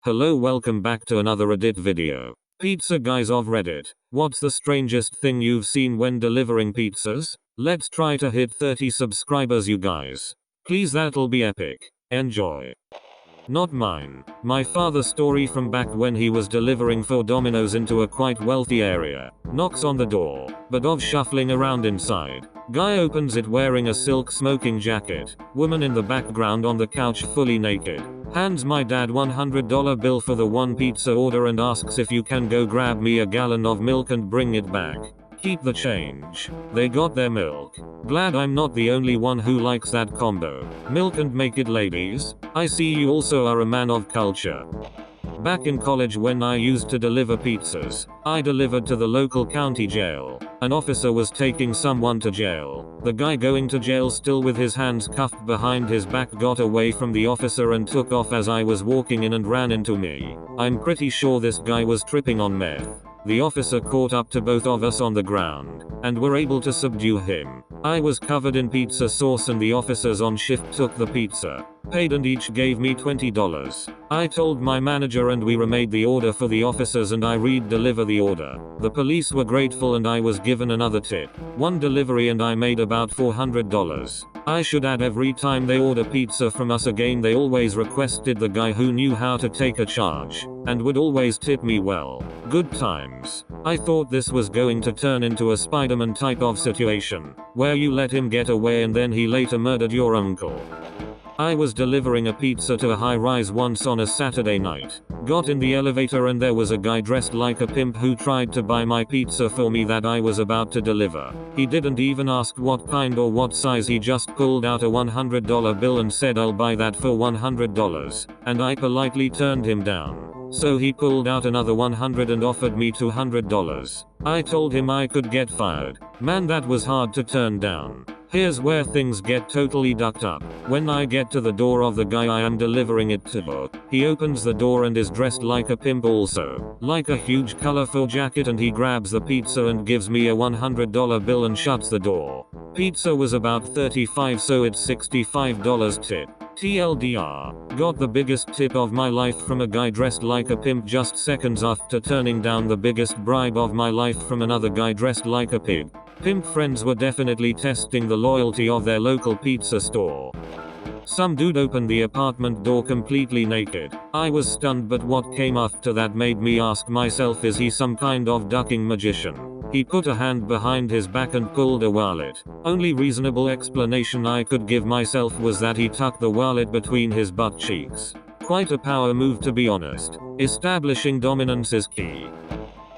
Hello, welcome back to another Reddit video. Pizza guys of Reddit, what's the strangest thing you've seen when delivering pizzas? Let's try to hit 30 subscribers you guys. Please, that'll be epic. Enjoy. Not mine. My father's story from back when he was delivering for Domino's into a quite wealthy area. Knocks on the door, but of shuffling around inside. Guy opens it wearing a silk smoking jacket. Woman in the background on the couch fully naked. Hands my dad $100 bill for the one pizza order and asks if you can go grab me a gallon of milk and bring it back. Keep the change. They got their milk. Glad I'm not the only one who likes that combo. Milk and make it, ladies. I see you also are a man of culture. Back in college when I used to deliver pizzas, I delivered to the local county jail. An officer was taking someone to jail. The guy going to jail, still with his hands cuffed behind his back, got away from the officer and took off as I was walking in and ran into me. I'm pretty sure this guy was tripping on meth. The officer caught up to both of us on the ground, and were able to subdue him. I was covered in pizza sauce and the officers on shift took the pizza, paid, and each gave me $20. I told my manager and we remade the order for the officers and I deliver the order. The police were grateful and I was given another tip. One delivery and I made about $400. I should add, every time they order pizza from us again they always requested the guy who knew how to take a charge, and would always tip me well. Good times. I thought this was going to turn into a Spider-Man type of situation, where you let him get away and then he later murdered your uncle. I was delivering a pizza to a high-rise once on a Saturday night. Got in the elevator and there was a guy dressed like a pimp who tried to buy my pizza for me that I was about to deliver. He didn't even ask what kind or what size, he just pulled out a $100 bill and said, "I'll buy that for $100. And I politely turned him down. So he pulled out another $100 and offered me $200. I told him I could get fired. Man, that was hard to turn down. Here's where things get totally ducked up. When I get to the door of the guy I am delivering it to, he opens the door and is dressed like a pimp also, like a huge colorful jacket, and he grabs the pizza and gives me a $100 bill and shuts the door. Pizza was about $35, so it's $65 tip. TLDR. Got the biggest tip of my life from a guy dressed like a pimp just seconds after turning down the biggest bribe of my life from another guy dressed like a pig. Pimp friends were definitely testing the loyalty of their local pizza store. Some dude opened the apartment door completely naked. I was stunned, but what came after that made me ask myself, is he some kind of ducking magician? He put a hand behind his back and pulled a wallet. Only reasonable explanation I could give myself was that he tucked the wallet between his butt cheeks. Quite a power move, to be honest. Establishing dominance is key.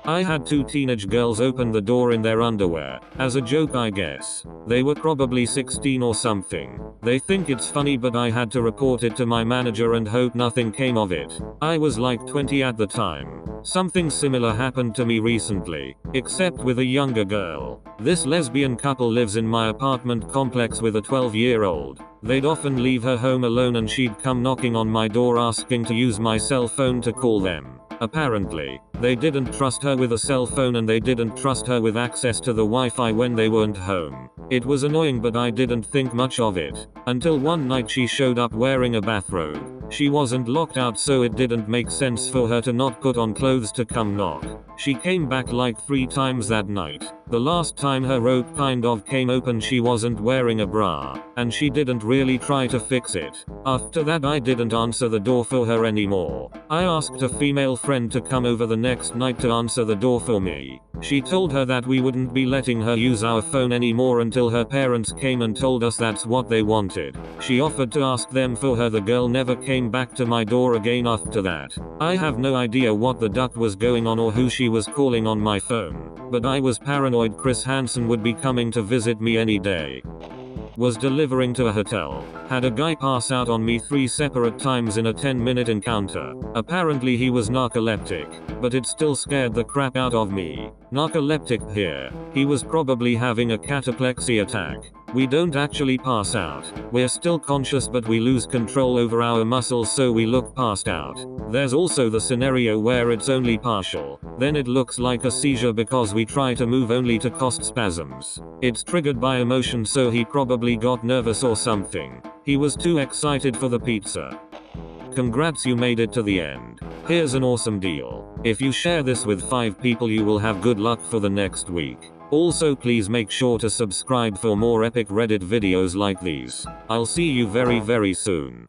I had two teenage girls open the door in their underwear, as a joke I guess. They were probably 16 or something. They think it's funny, but I had to report it to my manager and hope nothing came of it. I was like 20 at the time. Something similar happened to me recently, except with a younger girl. This lesbian couple lives in my apartment complex with a 12-year-old. They'd often leave her home alone and she'd come knocking on my door asking to use my cell phone to call them. Apparently, they didn't trust her with a cell phone and they didn't trust her with access to the Wi-Fi when they weren't home. It was annoying, but I didn't think much of it, until one night she showed up wearing a bathrobe. She wasn't locked out, so it didn't make sense for her to not put on clothes to come knock. She came back like 3 times that night. The last time her robe kind of came open, she wasn't wearing a bra, and she didn't really try to fix it. After that I didn't answer the door for her anymore. I asked a female friend to come over the next night to answer the door for me. She told her that we wouldn't be letting her use our phone anymore until her parents came and told us that's what they wanted. She offered to ask them for her. The girl never came back to my door again after that. I have no idea what the duck was going on or who she was calling on my phone, but I was paranoid Chris Hansen would be coming to visit me any day. Was delivering to a hotel. Had a guy pass out on me 3 separate times in a 10-minute encounter. Apparently he was narcoleptic, but it still scared the crap out of me. Narcoleptic here. He was probably having a cataplexy attack. We don't actually pass out. We're still conscious, but we lose control over our muscles, so we look passed out. There's also the scenario where it's only partial. Then it looks like a seizure because we try to move only to cause spasms. It's triggered by emotion, so he probably got nervous or something. He was too excited for the pizza. Congrats, you made it to the end. Here's an awesome deal. If you share this with 5 people, you will have good luck for the next week. Also, please make sure to subscribe for more epic Reddit videos like these. I'll see you very soon.